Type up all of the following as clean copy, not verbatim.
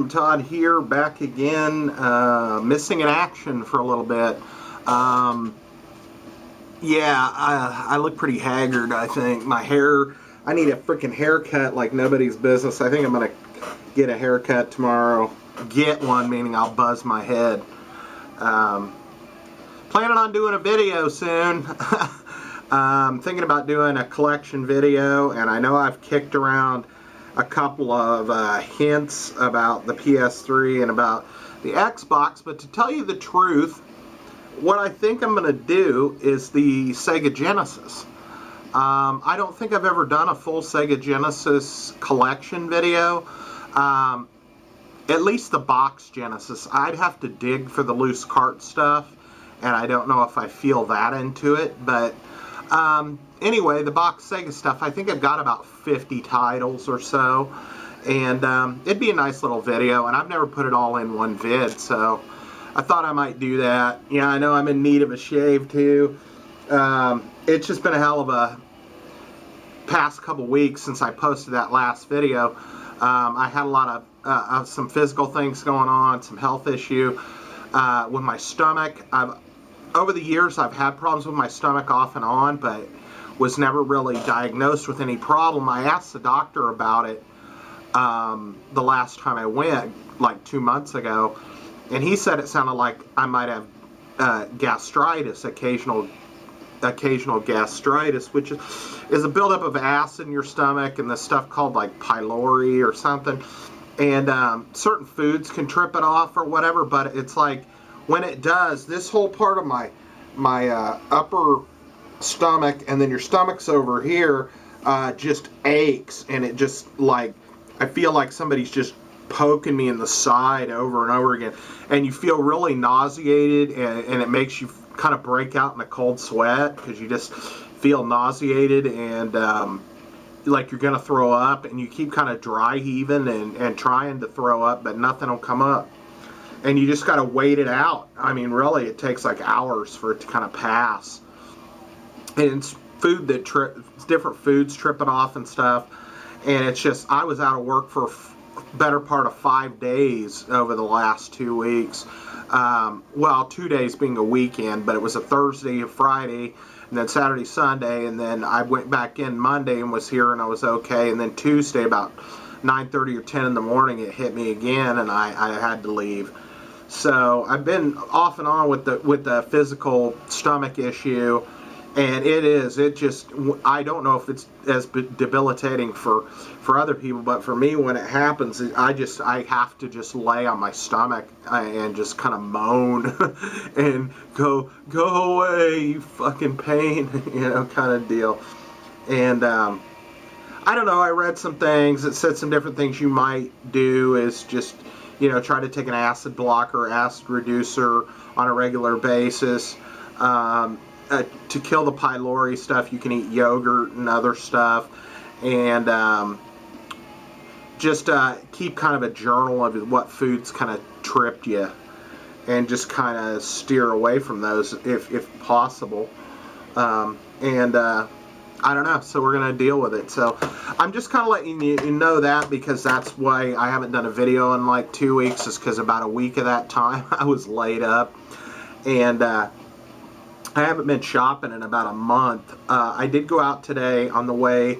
Todd here, back again, missing in action for a little bit. Yeah, I look pretty haggard, I think. My hair, I need a freaking haircut like nobody's business. I think I'm going to get a haircut tomorrow. Get one, meaning I'll buzz my head. Planning on doing a video soon. Thinking about doing a collection video, and I know I've kicked around a couple of hints about the PS3 and about the Xbox, but to tell you the truth, what I think I'm going to do is the Sega Genesis. I don't think I've ever done a full Sega Genesis collection video. At least the box Genesis. I'd have to dig for the loose cart stuff, and I don't know if I feel that into it, but anyway, the box Sega stuff, I think I've got about 50 titles or so, and it'd be a nice little video, and I've never put it all in one vid, so I thought I might do that. Yeah, I know I'm in need of a shave too. It's just been a hell of a past couple weeks since I posted that last video. I had a lot of some physical things going on, some health issue with my stomach. Over the years, I've had problems with my stomach off and on, but was never really diagnosed with any problem. I asked the doctor about it the last time I went, like 2 months ago, and he said it sounded like I might have gastritis, occasional gastritis, which is a buildup of acid in your stomach and this stuff called like pylori or something. And certain foods can trip it off or whatever, but it's like when it does, this whole part of my upper stomach, and then your stomach's over here, just aches, and it just like, I feel like somebody's just poking me in the side over and over again, and you feel really nauseated, and it makes you kind of break out in a cold sweat because you just feel nauseated and like you're gonna throw up, and you keep kind of dry heaving and trying to throw up, but nothing will come up, and you just gotta wait it out. I mean, really, it takes like hours for it to kind of pass. And it's food that different foods trip it off and stuff, and it's just, I was out of work for better part of 5 days over the last 2 weeks. Well, 2 days being a weekend, but it was a Thursday, a Friday, and then Saturday, Sunday, and then I went back in Monday and was here and I was okay, and then Tuesday about 9:30 or 10 in the morning it hit me again, and I had to leave. So I've been off and on with the physical stomach issue, and it just, I don't know if it's as debilitating for other people, but for me, when it happens, I have to just lay on my stomach and just kind of moan and go away, you fucking pain, you know, kind of deal. And I don't know, I read some things that said some different things you might do is just, you know, try to take an acid blocker, acid reducer on a regular basis. To kill the pylori stuff, you can eat yogurt and other stuff, and just keep kind of a journal of what foods kind of tripped you, and just kind of steer away from those if possible. I don't know, so we're going to deal with it. So I'm just kind of letting you know that, because that's why I haven't done a video in like 2 weeks, is because about a week of that time I was laid up, and I haven't been shopping in about a month. I did go out today on the way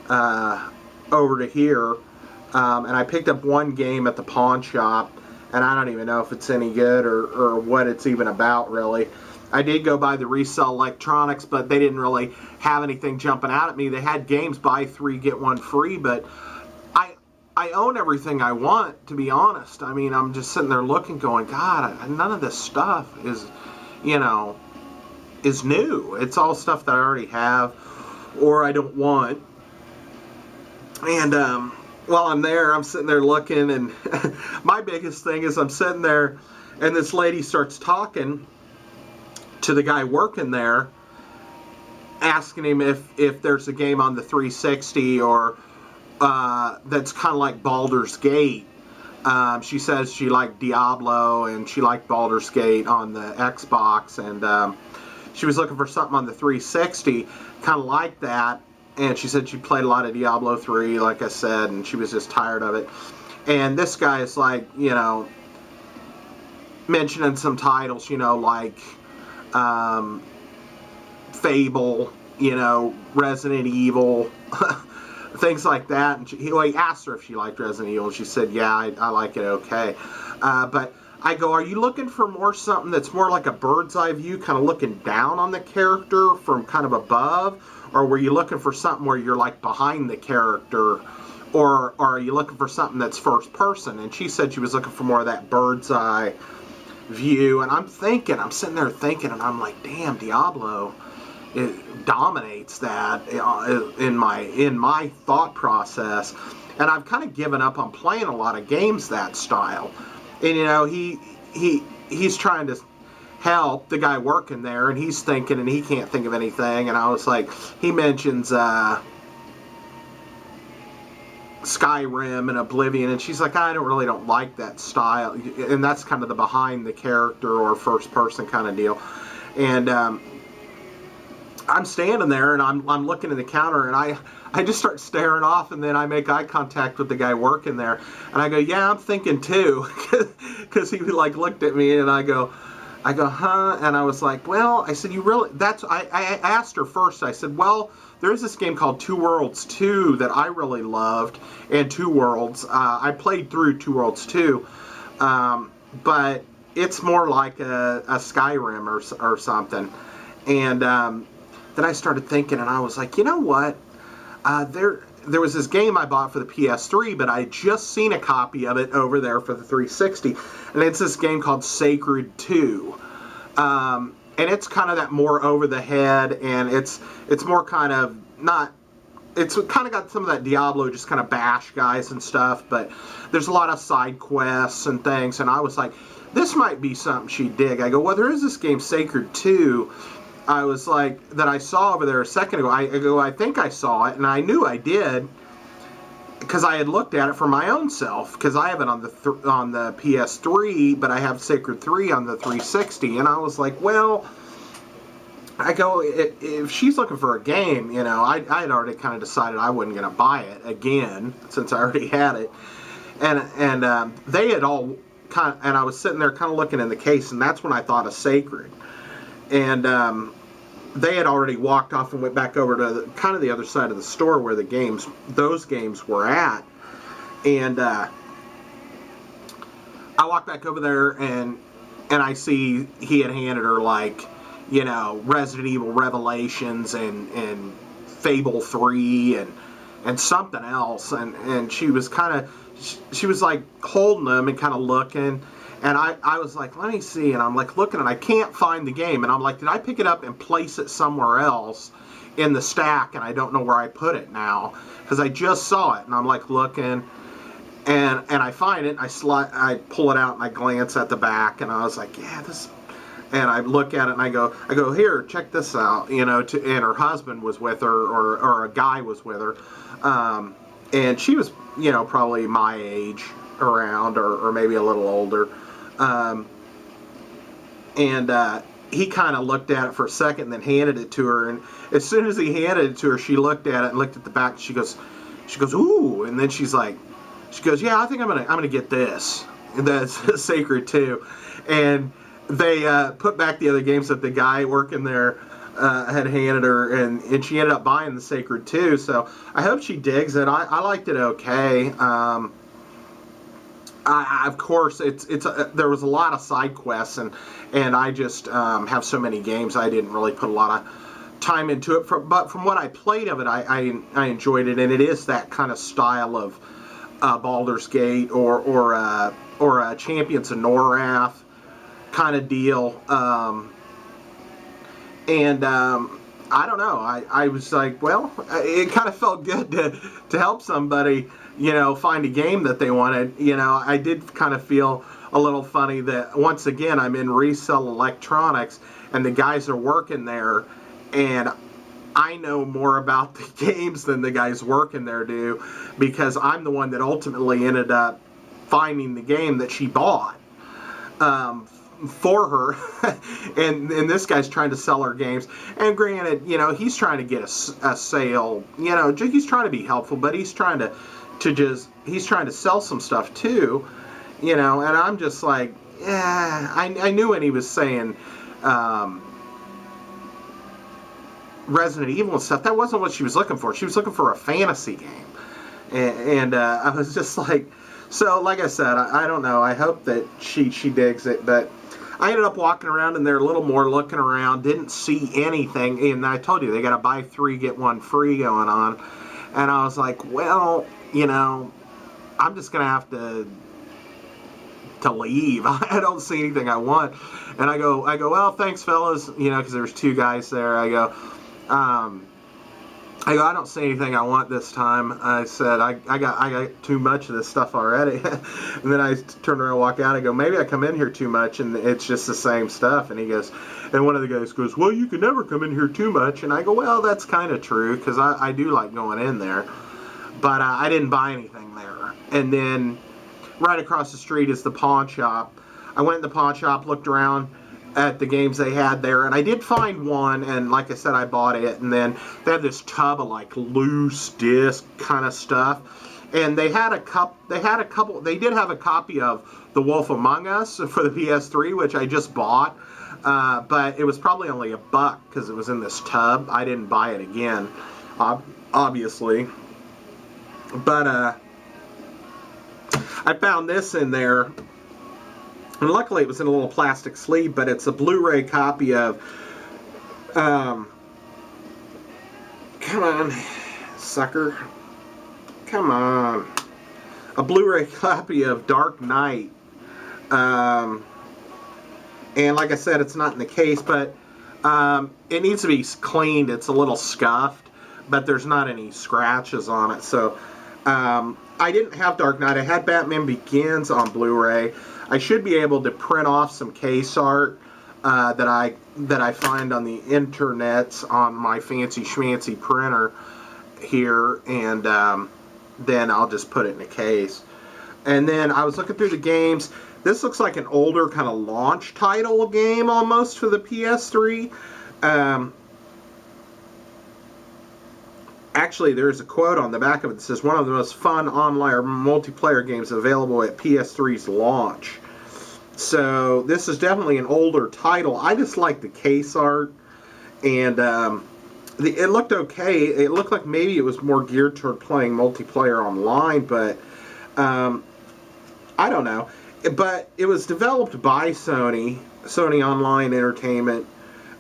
over to here, and I picked up one game at the pawn shop, and I don't even know if it's any good or what it's even about, really. I did go by the Resell Electronics, but they didn't really have anything jumping out at me. They had games, buy 3, get 1 free, but I own everything I want, to be honest. I mean, I'm just sitting there looking, going, God, none of this stuff is, you know, is new. It's all stuff that I already have or I don't want. And while I'm there, I'm sitting there looking, and my biggest thing is I'm sitting there and this lady starts talking to the guy working there, asking him if there's a game on the 360 or that's kind of like Baldur's Gate. She says she liked Diablo and she liked Baldur's Gate on the Xbox, and she was looking for something on the 360 kind of like that, and she said she played a lot of Diablo 3, like I said, and she was just tired of it. And this guy is like, you know, mentioning some titles, you know, like Fable, you know, Resident Evil, things like that. And he asked her if she liked Resident Evil, and she said, yeah, I like it okay. But I go, are you looking for more something that's more like a bird's eye view, kind of looking down on the character from kind of above? Or were you looking for something where you're like behind the character? Or are you looking for something that's first person? And she said she was looking for more of that bird's eye view. And I'm sitting there thinking, and I'm like, damn, Diablo, it dominates that in my thought process. And I've kind of given up on playing a lot of games that style. And you know, he's trying to help the guy working there, and he's thinking, and he can't think of anything. And I was like, he mentions Skyrim and Oblivion, and she's like, I don't like that style, and that's kind of the behind the character or first person kind of deal. And I'm standing there, and I'm looking at the counter, and I just start staring off, and then I make eye contact with the guy working there, and I go, yeah, I'm thinking too, because he like looked at me, and I go, huh? And I was like, well, I said, you really, I asked her first, I said, well, there's this game called Two Worlds 2 that I really loved, and Two Worlds, I played through Two Worlds 2, but it's more like a Skyrim or something. And then I started thinking, and I was like, you know what, there was this game I bought for the PS3, but I had just seen a copy of it over there for the 360, and it's this game called Sacred 2. And it's kind of that more over the head, and it's more kind of not, it's kind of got some of that Diablo, just kind of bash guys and stuff, but there's a lot of side quests and things, and I was like, this might be something she'd dig. I go, well, there is this game, Sacred 2, I was like, that I saw over there a second ago. I think I saw it, and I knew I did, because I had looked at it for my own self, because I have it on the PS3, but I have Sacred 3 on the 360, and I was like, well, I go, if she's looking for a game, you know, I had already kind of decided I wasn't going to buy it again, since I already had it, and they had all kind of, and I was sitting there kind of looking in the case, and that's when I thought of Sacred, and they had already walked off and went back over to kind of the other side of the store where those games were at. And I walked back over there, and I see he had handed her, like, you know, Resident Evil Revelations and Fable 3 and something else. And she was she was like holding them and kind of looking. And I was like, let me see. And I'm like looking, and I can't find the game. And I'm like, did I pick it up and place it somewhere else in the stack? And I don't know where I put it now, because I just saw it. And I'm like looking, and I find it. I pull it out, and I glance at the back, and I was like, yeah, this. And I look at it, and I go, here, check this out. You know, and her husband was with her, or a guy was with her, and she was, you know, probably my age around, or maybe a little older. He kind of looked at it for a second and then handed it to her. And as soon as he handed it to her, she looked at it and looked at the back. And she goes, ooh. And then she goes, yeah, I think I'm gonna get this. And that's Sacred 2. And they put back the other games that the guy working there had handed her, and she ended up buying the Sacred 2. So I hope she digs it. I liked it okay. Of course, there was a lot of side quests, and I just have so many games, I didn't really put a lot of time into it. But from what I played of it, I enjoyed it, and it is that kind of style of Baldur's Gate or Champions of Norath kind of deal. I don't know. I was like, well, it kind of felt good to help somebody, you know, find a game that they wanted. You know, I did kind of feel a little funny that once again I'm in Resell Electronics, and the guys are working there, and I know more about the games than the guys working there do, because I'm the one that ultimately ended up finding the game that she bought for her. and this guy's trying to sell her games, and granted, you know, he's trying to get a sale, you know, he's trying to be helpful, but he's trying to to just, he's trying to sell some stuff too, you know, and I'm just like, yeah, I knew when he was saying Resident Evil and stuff, that wasn't what she was looking for. She was looking for a fantasy game. And I was just like, so like I said, I don't know. I hope that she digs it, but I ended up walking around in there a little more, looking around, didn't see anything, and I told you, they got a buy 3, get 1 free going on, and I was like, well, you know, I'm just going to have to leave. I don't see anything I want. And I go, well, thanks, fellas, you know, because there's 2 guys there. I go, I don't see anything I want this time. I said, I got too much of this stuff already. And then I turned around and walk out. I go, maybe I come in here too much and it's just the same stuff. And he goes, and one of the guys goes, well, you can never come in here too much. And I go, well, that's kind of true, because I do like going in there. But I didn't buy anything there. And then right across the street is the pawn shop. I went in the pawn shop, looked around at the games they had there, and I did find one, and like I said, I bought it. And then they had this tub of like loose disc kind of stuff, and they had a couple. They did have a copy of The Wolf Among Us for the PS3, which I just bought, but it was probably only $1 because it was in this tub. I didn't buy it again, obviously, but I found this in there. And luckily it was in a little plastic sleeve, but it's a Blu-ray copy of, come on, sucker, come on, a Blu-ray copy of Dark Knight, and like I said, it's not in the case, but it needs to be cleaned. It's a little scuffed, but there's not any scratches on it, so I didn't have Dark Knight. I had Batman Begins on Blu-ray. I should be able to print off some case art that I find on the internets on my fancy schmancy printer here, and then I'll just put it in a case. And then I was looking through the games. This looks like an older kind of launch title game almost for the PS3. Actually, there's a quote on the back of it that says, one of the most fun online multiplayer games available at PS3's launch. So this is definitely an older title. I just like the case art, and it looked okay. It looked like maybe it was more geared toward playing multiplayer online, but I don't know. But it was developed by Sony Online Entertainment,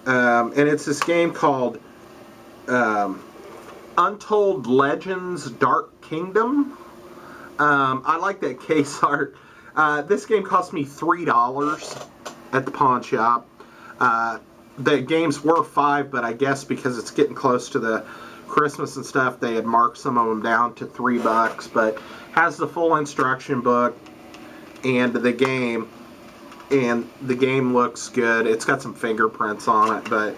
and it's this game called Untold Legends Dark Kingdom. I like that case art. This game cost me $3 at the pawn shop. The games were $5, but I guess because it's getting close to the Christmas and stuff, they had marked some of them down to $3. But has the full instruction book and the game looks good. It's got some fingerprints on it, but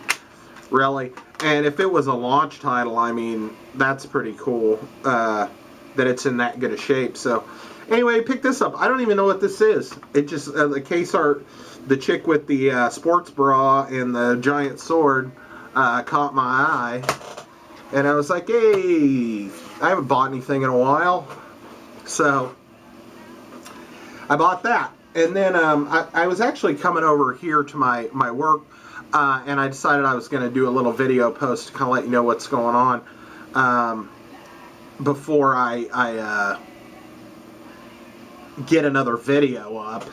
really, and if it was a launch title, I mean, that's pretty cool that it's in that good a shape. So anyway, pick this up. I don't even know what this is. It just, the case art, the chick with the sports bra and the giant sword caught my eye. And I was like, hey, I haven't bought anything in a while. So I bought that. And then I was actually coming over here to my work, and I decided I was going to do a little video post to kind of let you know what's going on before I get another video up.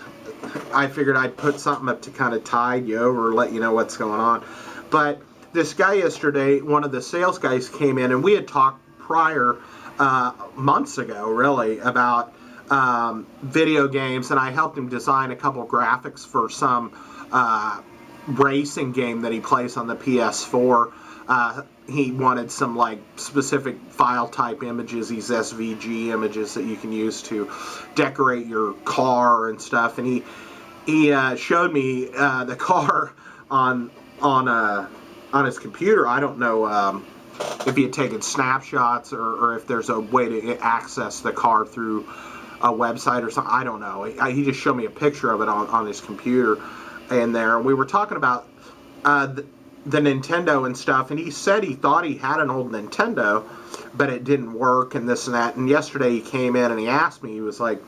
I figured I'd put something up to kind of tide you over, let you know what's going on. But this guy yesterday, one of the sales guys came in, and we had talked prior, months ago really, about video games, and I helped him design a couple graphics for some racing game that he plays on the PS4. He wanted some like specific file type images, these SVG images that you can use to decorate your car and stuff, and he showed me the car on his computer. I don't know if he had taken snapshots or if there's a way to access the car through a website or something. I don't know. He just showed me a picture of it on his computer in there. We were talking about the Nintendo and stuff, and he said he thought he had an old Nintendo, but it didn't work and this and that. And yesterday he came in and he asked me, he was like,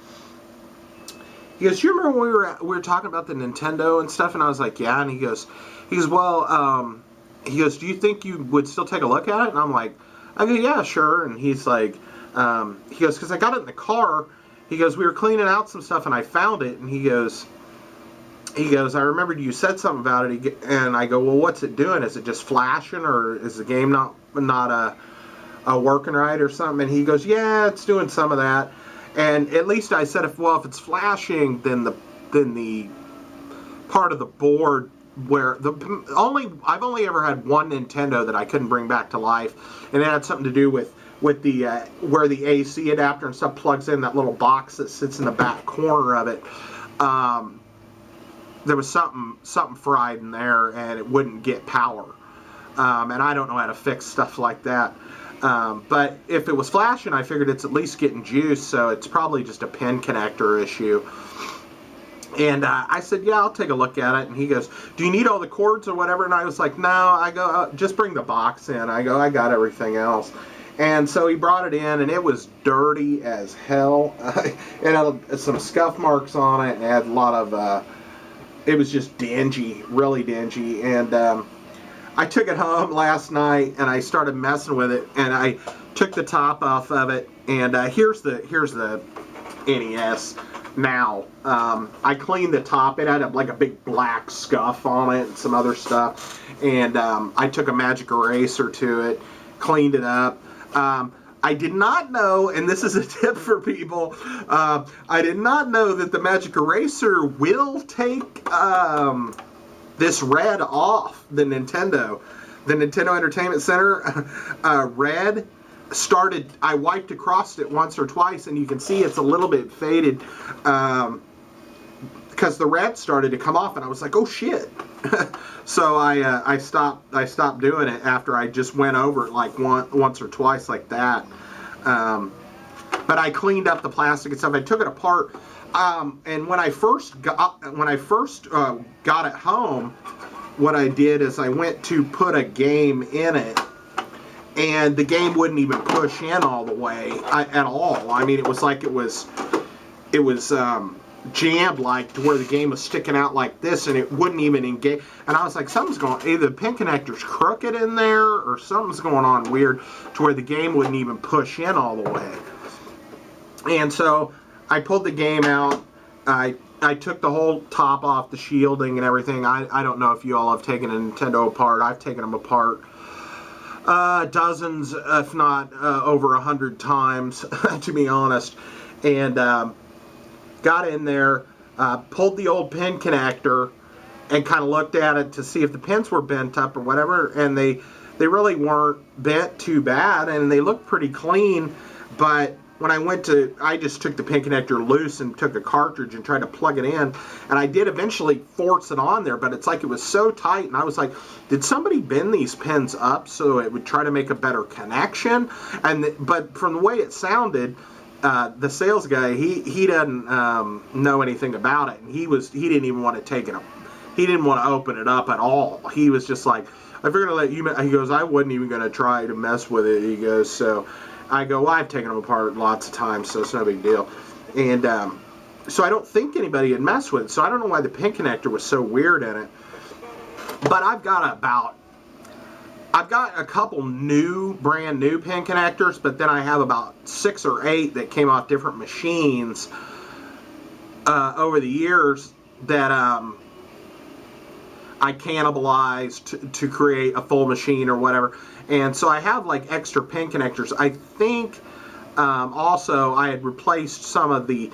he goes, you remember when we were talking about the Nintendo and stuff? And I was like, yeah. And he goes, well, he goes, do you think you would still take a look at it? And I'm like, I go, yeah, sure. And he's like, he goes, because I got it in the car. He goes, we were cleaning out some stuff and I found it. And he goes, I remembered you said something about it. And I go, well, what's it doing? Is it just flashing, or is the game not working right or something? And he goes, yeah, it's doing some of that. And at least I said, if it's flashing, then the part of the board where I've only ever had one Nintendo that I couldn't bring back to life, and it had something to do with the where the AC adapter and stuff plugs in, that little box that sits in the back corner of it. There was something fried in there, and it wouldn't get power. And I don't know how to fix stuff like that. But if it was flashing, I figured it's at least getting juice, so it's probably just a pin connector issue. And I said, yeah, I'll take a look at it. And he goes, do you need all the cords or whatever? And I was like, no. I go, just bring the box in. I go, I got everything else. And so he brought it in, and it was dirty as hell. It had some scuff marks on it, and it had a lot of, it was just dingy, really dingy. And I took it home last night, and I started messing with it, and I took the top off of it. And here's the NES now. I cleaned the top. It had like a big black scuff on it and some other stuff. And I took a magic eraser to it, cleaned it up. I did not know, and this is a tip for people, I did not know that the magic eraser will take this red off the Nintendo. The Nintendo Entertainment Center red started, I wiped across it once or twice, and you can see it's a little bit faded because the red started to come off, and I was like, oh shit. So I stopped doing it after I just went over it like once or twice like that. But I cleaned up the plastic and stuff. I took it apart, and when I first got it home, what I did is I went to put a game in it, and the game wouldn't even push in all the way at all. I mean, it was like it was jammed, like to where the game was sticking out like this, and it wouldn't even engage. And I was like, something's going, either the pin connector's crooked in there or something's going on weird to where the game wouldn't even push in all the way. And so I pulled the game out. I took the whole top off, the shielding and everything. I don't know if you all have taken a Nintendo apart. I've taken them apart dozens, if not over 100 times, to be honest. And got in there, pulled the old pin connector, and kind of looked at it to see if the pins were bent up or whatever, and they really weren't bent too bad, and they looked pretty clean. But when I just took the pin connector loose and took a cartridge and tried to plug it in, and I did eventually force it on there, but it's like it was so tight, and I was like, did somebody bend these pins up so it would try to make a better connection? But from the way it sounded, the sales guy, he doesn't know anything about it, and he didn't even want to take it. He didn't want to open it up at all. He was just like, I figured I'd let you. He goes, I wasn't even going to try to mess with it. He goes, so I go, well, I've taken them apart lots of times, so it's no big deal. And so I don't think anybody had messed with it. So I don't know why the pin connector was so weird in it. But I've got a couple brand new pin connectors, but then I have about 6 or 8 that came off different machines over the years that I cannibalized to create a full machine or whatever. And so I have like extra pin connectors. I think also I had replaced some of the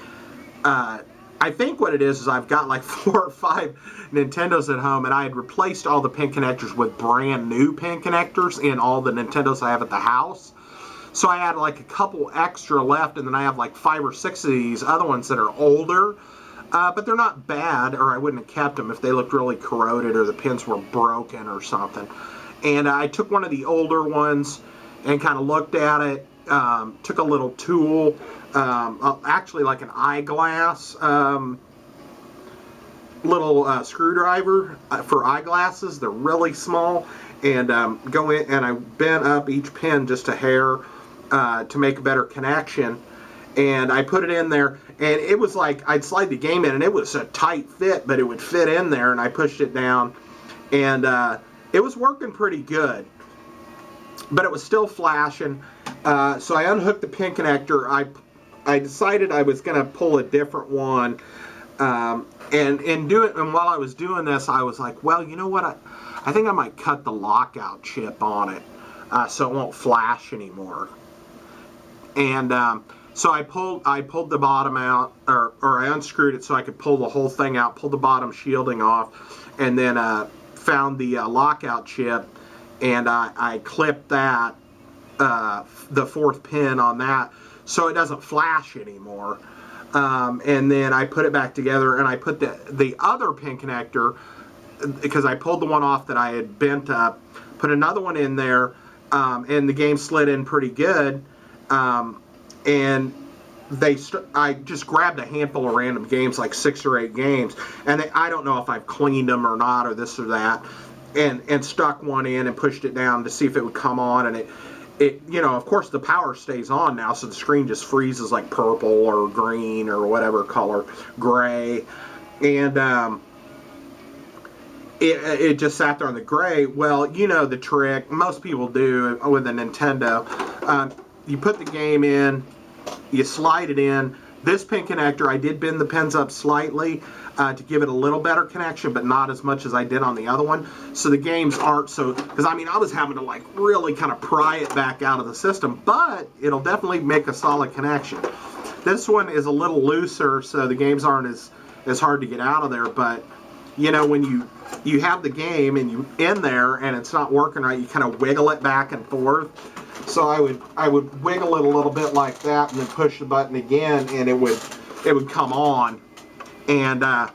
I think what it is I've got like 4 or 5 Nintendos at home, and I had replaced all the pin connectors with brand new pin connectors in all the Nintendos I have at the house. So I had like a couple extra left, and then I have like 5 or 6 of these other ones that are older, but they're not bad, or I wouldn't have kept them if they looked really corroded or the pins were broken or something. And I took one of the older ones and kind of looked at it, took a little tool, actually like an eyeglass little screwdriver for eyeglasses. They're really small, and go in and I bent up each pin just a hair, to make a better connection. And I put it in there, and it was like I'd slide the game in, and it was a tight fit, but it would fit in there, and I pushed it down, and it was working pretty good, but it was still flashing. So I unhooked the pin connector. I decided I was going to pull a different one, and while I was doing this, I was like, well, you know what? I think I might cut the lockout chip on it, so it won't flash anymore. And so I pulled the bottom out, or I unscrewed it so I could pull the whole thing out, pulled the bottom shielding off, and then found the lockout chip, and I clipped that, the fourth pin on that, so it doesn't flash anymore. And then I put it back together, and I put the other pin connector, because I pulled the one off that I had bent up, put another one in there, and the game slid in pretty good. And I just grabbed a handful of random games, like 6 or 8 games, and I don't know if I've cleaned them or not, or this or that, and stuck one in and pushed it down to see if it would come on, and it you know, of course the power stays on now, so the screen just freezes like purple or green or whatever color, gray, and it just sat there on the gray. Well, you know the trick, most people do with a Nintendo. You put the game in, you slide it in. This pin connector, I did bend the pins up slightly to give it a little better connection, but not as much as I did on the other one. So the games aren't so, because I mean, I was having to like really kind of pry it back out of the system, but it'll definitely make a solid connection. This one is a little looser, so the games aren't as hard to get out of there, but you know, when you have the game and you in there and it's not working right, you kind of wiggle it back and forth. So I would wiggle it a little bit like that, and then push the button again, and it would come on. And I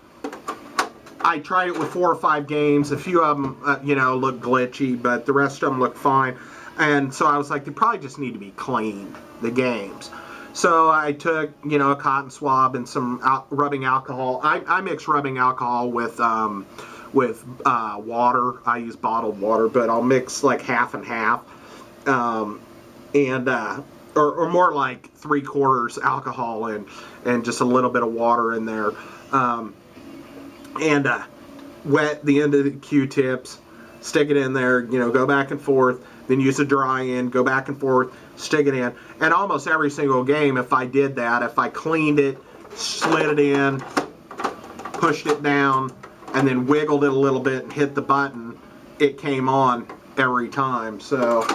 tried it with 4 or 5 games. A few of them, you know, looked glitchy, but the rest of them looked fine. And so I was like, they probably just need to be cleaned, the games. So I took, you know, a cotton swab and some rubbing alcohol. I mix rubbing alcohol with water. I use bottled water, but I'll mix like half and half. Or more like 3/4 alcohol and just a little bit of water in there, wet the end of the Q-tips, stick it in there, you know, go back and forth, then use a dry end, go back and forth, stick it in. And almost every single game, if I did that, if I cleaned it, slid it in, pushed it down, and then wiggled it a little bit and hit the button, it came on every time. So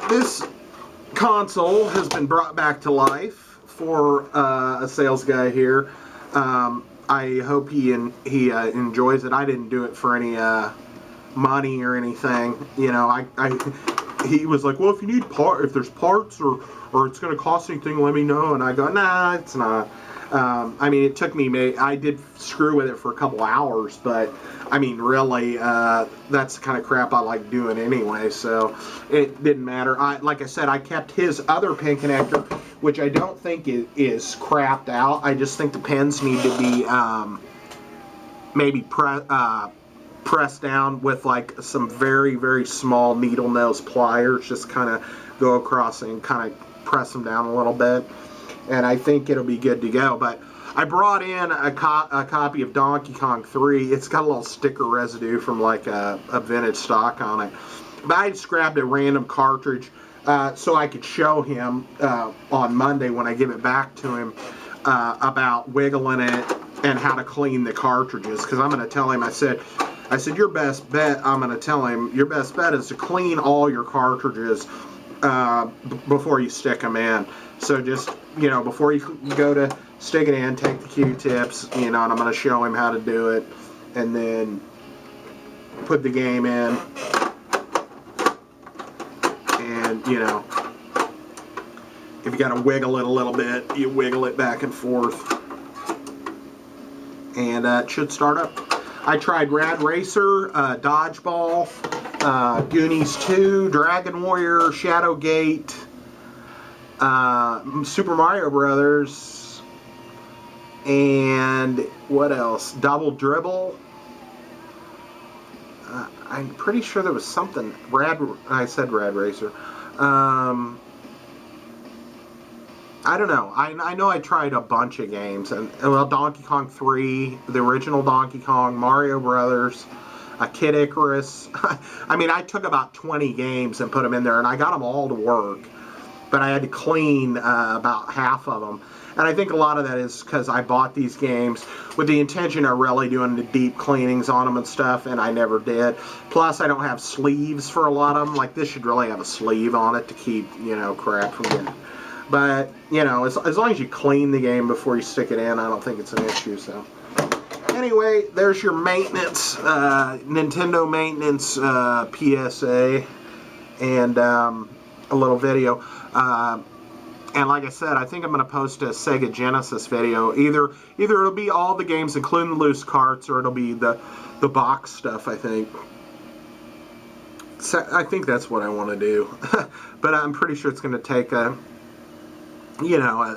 this console has been brought back to life for a sales guy here. I hope he enjoys it. I didn't do it for any money or anything. You know, he was like, well, if you need if there's parts or it's going to cost anything, let me know. And I go, nah, it's not. I mean, it took me, I did screw with it for a couple hours, but I mean, really, that's the kind of crap I like doing anyway, so it didn't matter. Like I said, I kept his other pin connector, which I don't think is crapped out. I just think the pins need to be maybe pressed down with like some very, very small needle nose pliers, just kind of go across and kind of press them down a little bit. And I think it'll be good to go. But I brought in a copy of Donkey Kong 3. It's got a little sticker residue from like a vintage stock on it. But I just grabbed a random cartridge so I could show him on Monday when I give it back to him about wiggling it and how to clean the cartridges. Because I'm going to tell him, I said, your best bet, I'm going to tell him, your best bet is to clean all your cartridges before you stick them in. So just, you know, before you go to stick it in, take the Q-tips, you know, and I'm going to show him how to do it, and then put the game in, and, you know, if you got to wiggle it a little bit, you wiggle it back and forth, and it should start up. I tried Rad Racer, Dodgeball, Goonies 2, Dragon Warrior, Shadowgate, Super Mario Brothers, and what else? Double Dribble. I'm pretty sure there was something. I said Rad Racer. I don't know. I know I tried a bunch of games, and well, Donkey Kong 3, the original Donkey Kong, Mario Brothers, Kid Icarus. I mean, I took about 20 games and put them in there, and I got them all to work, but I had to clean about half of them. And I think a lot of that is because I bought these games with the intention of really doing the deep cleanings on them and stuff, and I never did. Plus, I don't have sleeves for a lot of them. Like, this should really have a sleeve on it to keep, you know, crap from getting. But, you know, as long as you clean the game before you stick it in, I don't think it's an issue. So, anyway, there's your maintenance, Nintendo maintenance PSA, and a little video. And like I said, I think I'm going to post a Sega Genesis video. Either it'll be all the games, including the loose carts, or it'll be the box stuff, I think. So I think that's what I want to do. But I'm pretty sure it's going to take a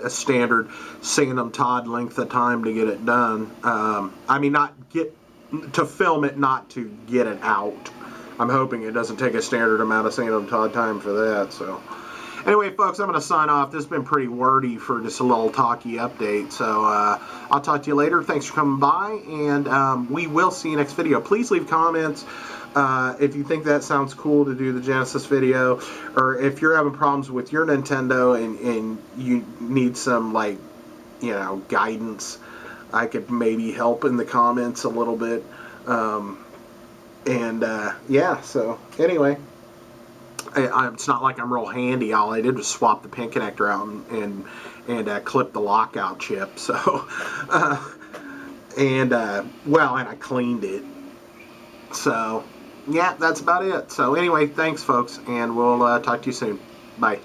standard Sam Todd length of time to get it done. I mean, to film it, not to get it out. I'm hoping it doesn't take a standard amount of Sam Todd time for that. So, anyway, folks, I'm going to sign off. This has been pretty wordy for just a little talky update. So, I'll talk to you later. Thanks for coming by, and we will see you next video. Please leave comments. If you think that sounds cool to do the Genesis video, or if you're having problems with your Nintendo and you need some, like, you know, guidance, I could maybe help in the comments a little bit. Yeah, so anyway, it's not like I'm real handy. All I did was swap the pin connector out and clip the lockout chip. So, and I cleaned it. So, yeah, that's about it. So anyway, thanks, folks, and we'll talk to you soon. Bye.